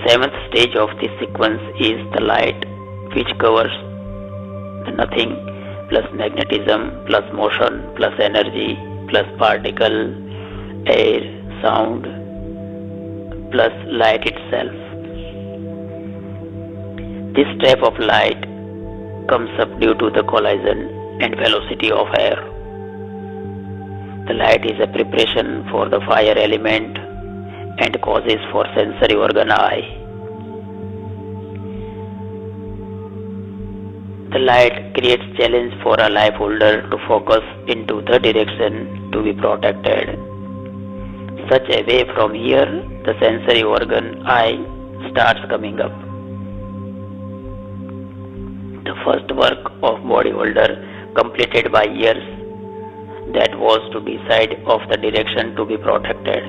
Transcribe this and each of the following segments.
seventh stage of this sequence is the light, which covers the nothing plus magnetism plus motion plus energy plus particle, air, sound plus light itself. This type of light comes up due to the collision and velocity of air. The light is a preparation for the fire element and causes for sensory organ eye. The light creates challenge for a life holder to focus into the direction to be protected. Such a way from here, the sensory organ eye starts coming up. The first work of body holder completed by years, that was to decide of the direction to be protected.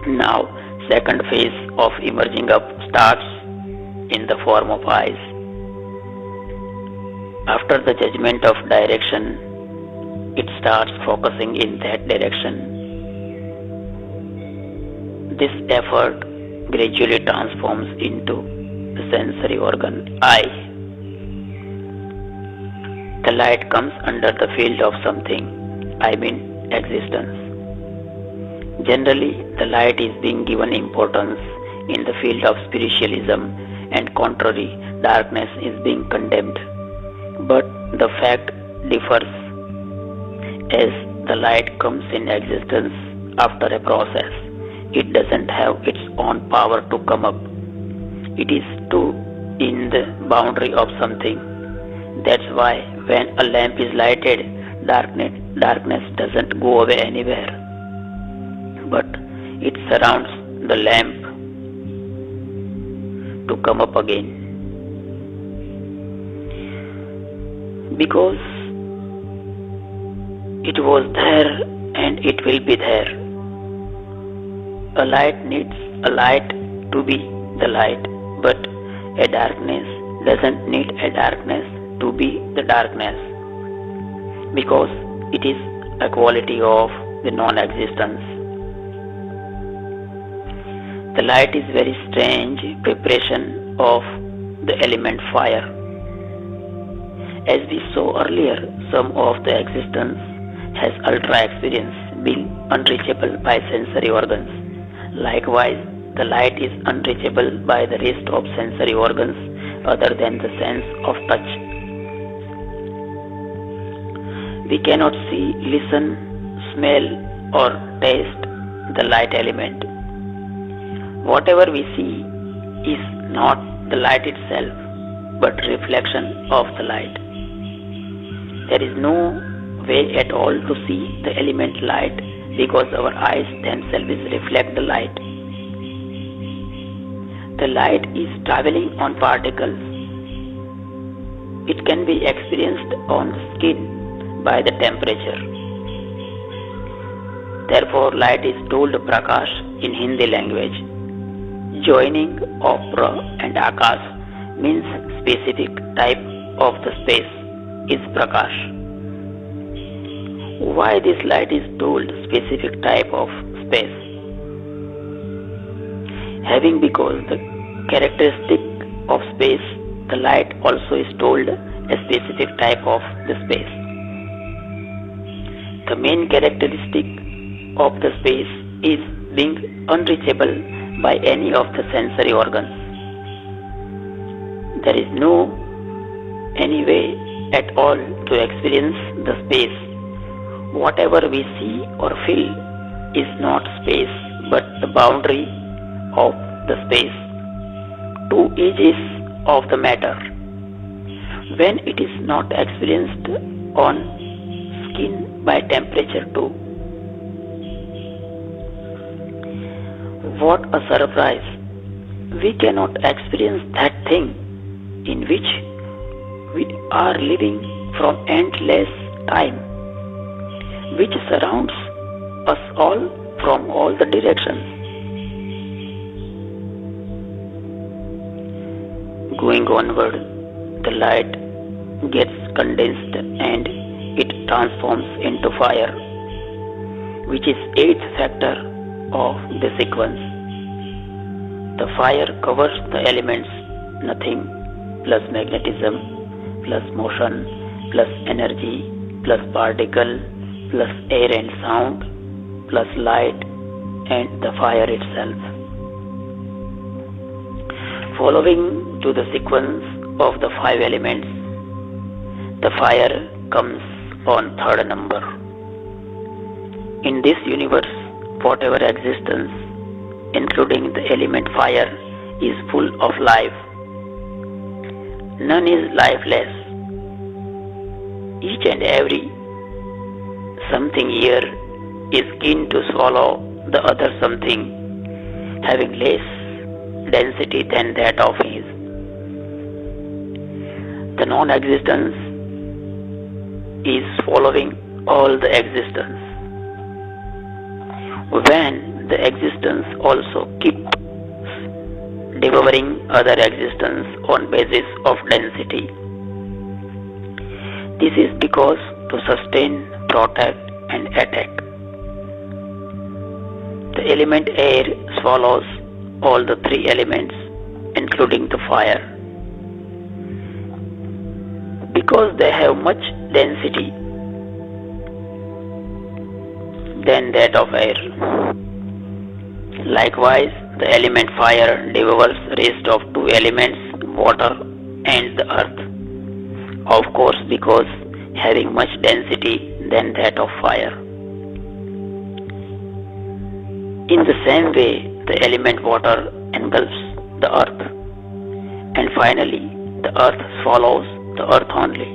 Now, second phase of emerging up starts in the form of eyes. After the judgment of direction, it starts focusing in that direction. This effort gradually transforms into the sensory organ eye. The light comes under the field of something, existence. Generally, the light is being given importance in the field of spiritualism, and contrary, darkness is being condemned. But the fact differs, as the light comes in existence after a process. It doesn't have its own power to come up. It is too in the boundary of something. That's why when a lamp is lighted, darkness doesn't go away anywhere, but it surrounds the lamp to come up again. Because it was there and it will be there. A light needs a light to be the light, but a darkness doesn't need a darkness to be the darkness, because it is a quality of the non-existence. The light is very strange preparation of the element fire. As we saw earlier, some of the existence has ultra experience, being unreachable by sensory organs. Likewise, the light is unreachable by the rest of sensory organs other than the sense of touch. We cannot see, listen, smell or taste the light element. Whatever we see is not the light itself, but reflection of the light. There is no way at all to see the element light, because our eyes themselves reflect the light. The light is traveling on particles. It can be experienced on the skin by the temperature. Therefore, light is told Prakash in Hindi language. Joining opera and Akash means specific type of the space is Prakash. Why this light is told specific type of space? Having because the characteristic of space, the light also is told a specific type of the space. The main characteristic of the space is being unreachable by any of the sensory organs. There is no any way at all to experience the space. Whatever we see or feel is not space, but the boundary of the space, two edges of the matter. When it is not experienced on skin by temperature too. What a surprise! We cannot experience that thing in which we are living from endless time, which surrounds us all from all the directions. Going onward, the light gets condensed and it transforms into fire, which is eighth factor of the sequence. The fire covers the elements nothing plus magnetism plus motion plus energy plus particle plus air and sound plus light and the fire itself. Following to the sequence of the 5 elements, the fire comes on third number. In this universe, whatever existence, including the element fire, is full of life. None is lifeless. Each and every something here is keen to swallow the other something, having less density than that of his. The non-existence is following all the existence. When the existence also keeps devouring other existence on basis of density. This is because to sustain, protect and attack. The element air swallows all the 3 elements including the fire. Because they have much density than that of air. Likewise, the element fire devours rest of 2 elements, water and the earth. Of course, because having much density than that of fire. In the same way, the element water engulfs the earth. And finally, the earth swallows the earth only.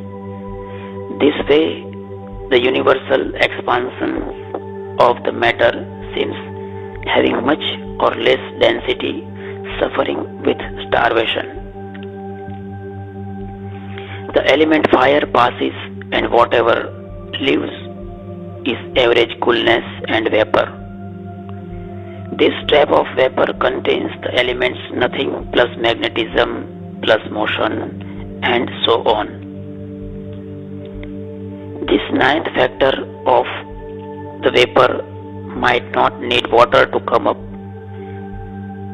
This way, the universal expansion of the matter seems having much or less density, suffering with starvation. The element fire passes and whatever lives is average coolness and vapor. This trap of vapor contains the elements nothing plus magnetism plus motion and so on. This 9th factor of the vapor might not need water to come up.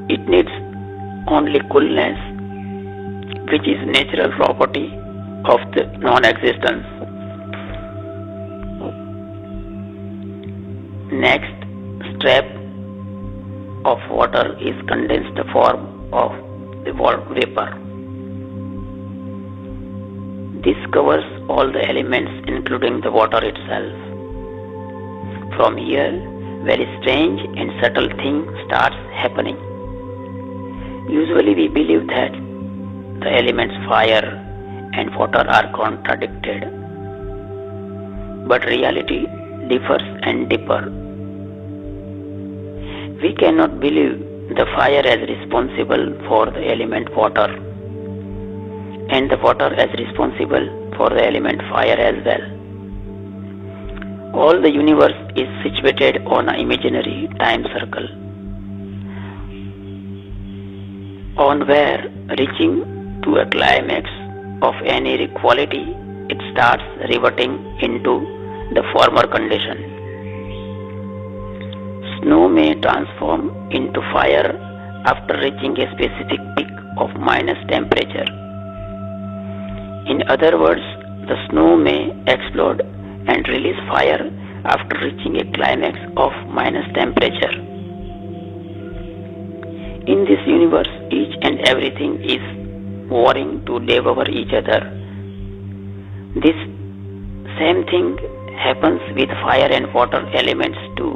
It needs only coolness, which is natural property of the non-existence. Next, strap of water is condensed form of the vapor. This covers all the elements including the water itself. From here, very strange and subtle thing starts happening. Usually we believe that the elements fire and water are contradicted. But reality differs and differs. We cannot believe the fire as responsible for the element water and the water as responsible for the element fire as well. All the universe is situated on an imaginary time circle, on where reaching to a climax of any quality, it starts reverting into the former condition. Snow may transform into fire after reaching a specific peak of minus temperature. In other words, the snow may explode and release fire after reaching a climax of minus temperature. In this universe, each and everything is warring to devour each other. This same thing happens with fire and water elements too.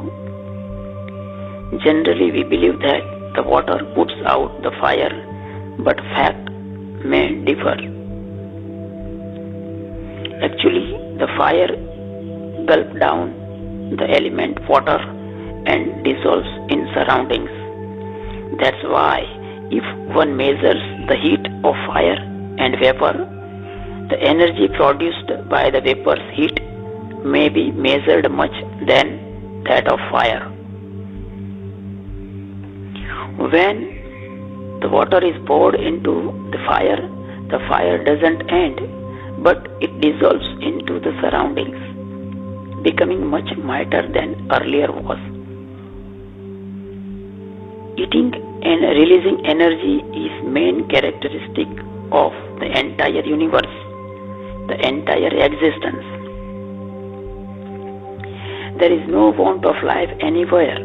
Generally, we believe that the water puts out the fire, but fact may differ. Actually, the fire gulps down the element water and dissolves in surroundings. That's why if one measures the heat of fire and vapor, the energy produced by the vapor's heat may be measured much than that of fire. When the water is poured into the fire doesn't end, but it dissolves into the surroundings, becoming much lighter than earlier was. Eating And releasing energy is main characteristic of the entire universe, the entire existence. There is no want of life anywhere.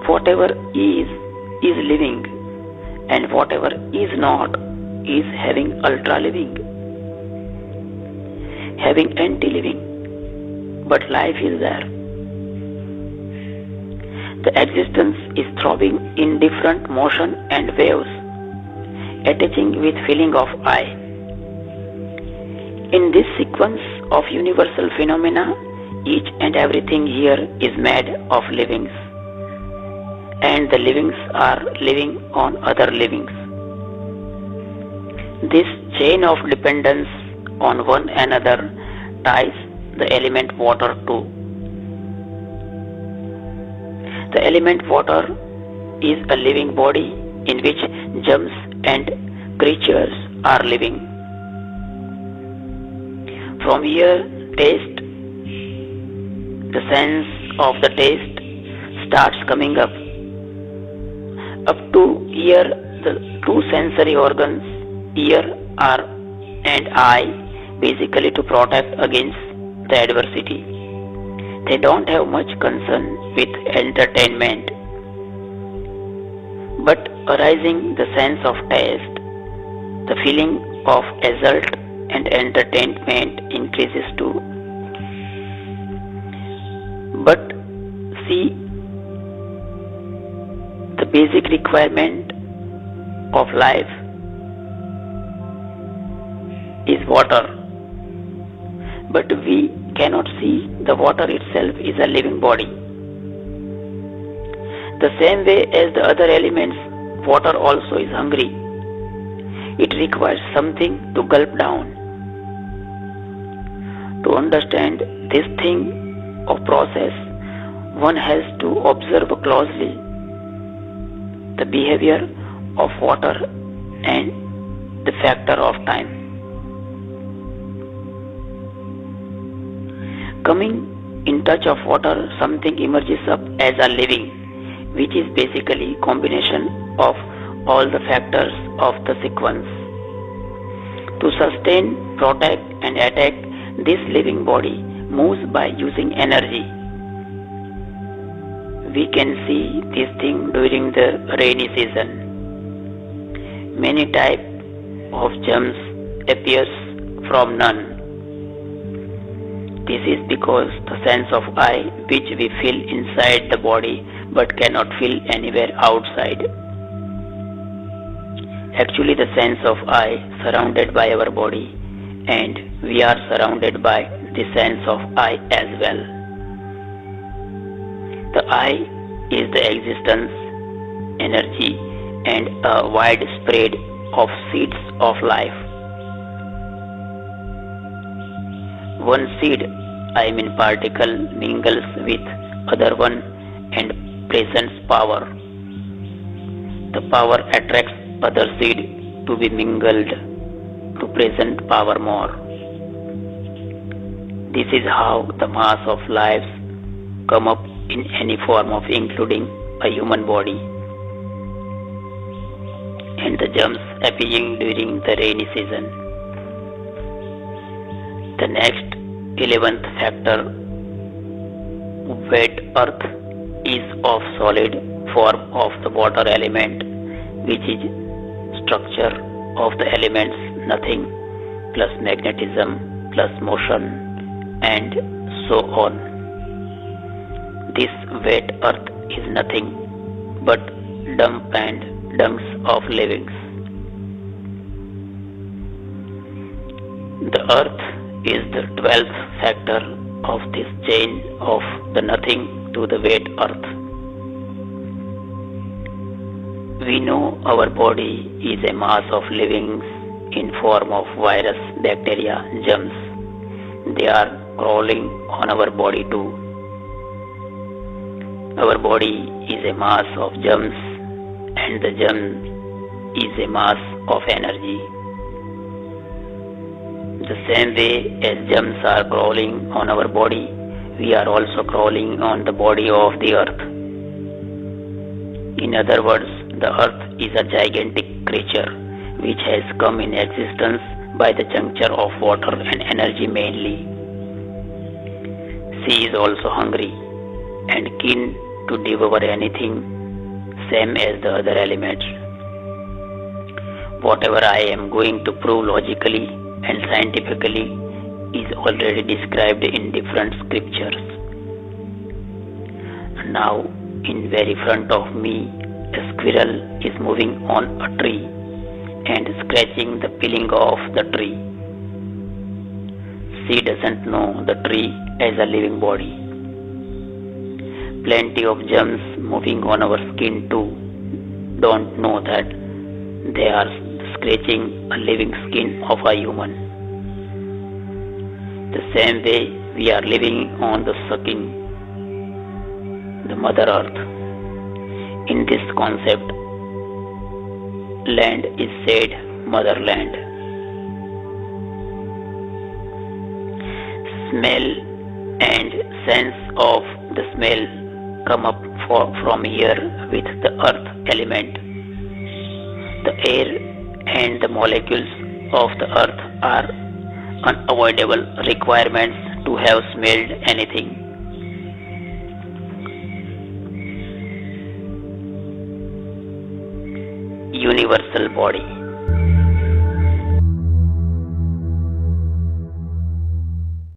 Whatever is living, and whatever is not is having ultra living, having anti-living, but life is there. The existence is throbbing in different motion and waves, attaching with feeling of I. In this sequence of universal phenomena, each and everything here is made of livings, and the livings are living on other livings. This chain of dependence on one another ties the element water to. The element water is a living body in which germs and creatures are living. From here, taste, the sense of the taste starts coming up. Up to here, the two sensory organs, ear, and eye, basically to protect against the adversity. They don't have much concern with entertainment, but arising the sense of taste, the feeling of assault and entertainment increases too. But see, the basic requirement of life is water, but we cannot see the water itself is a living body. The same way as the other elements, water also is hungry. It requires something to gulp down. To understand this thing of process, one has to observe closely the behavior of water and the factor of time. Coming in touch of water, something emerges up as a living, which is basically combination of all the factors of the sequence. To sustain, protect and attack, this living body moves by using energy. We can see this thing during the rainy season. Many types of germs appears from none. This is because the sense of I, which we feel inside the body but cannot feel anywhere outside. Actually, the sense of I surrounded by our body, and we are surrounded by the sense of I as well. The I is the existence, energy, and a wide spread of seeds of life. One seed, particle, mingles with other one and presents power. The power attracts other seed to be mingled to present power more. This is how the mass of lives come up in any form of including a human body, and the germs appearing during the rainy season. The next 11th factor, wet earth, is of solid form of the water element, which is structure of the elements nothing plus magnetism plus motion and so on. This wet earth is nothing but dump and dunks of livings. The earth is the 12th factor of this chain of the nothing to the wet earth. We know our body is a mass of livings in form of virus, bacteria, germs. They are crawling on our body too. Our body is a mass of germs, and the germ is a mass of energy. The same way as germs are crawling on our body, we are also crawling on the body of the earth. In other words, The earth is a gigantic creature which has come in existence by the juncture of water and energy mainly. She is also hungry and keen to devour anything, same as the other elements. Whatever I am going to prove logically and scientifically is already described in different scriptures. Now, in very front of me, a squirrel is moving on a tree and scratching the peeling of the tree. She doesn't know the tree as a living body. Plenty of germs moving on our skin too don't know that they are scratching a living skin of a human. The same way we are living on the sucking the Mother Earth. In this concept, land is said motherland. Smell and sense of the smell come up from here with the earth element. The air and the molecules of the earth are unavoidable requirements to have smelled anything. Universal body.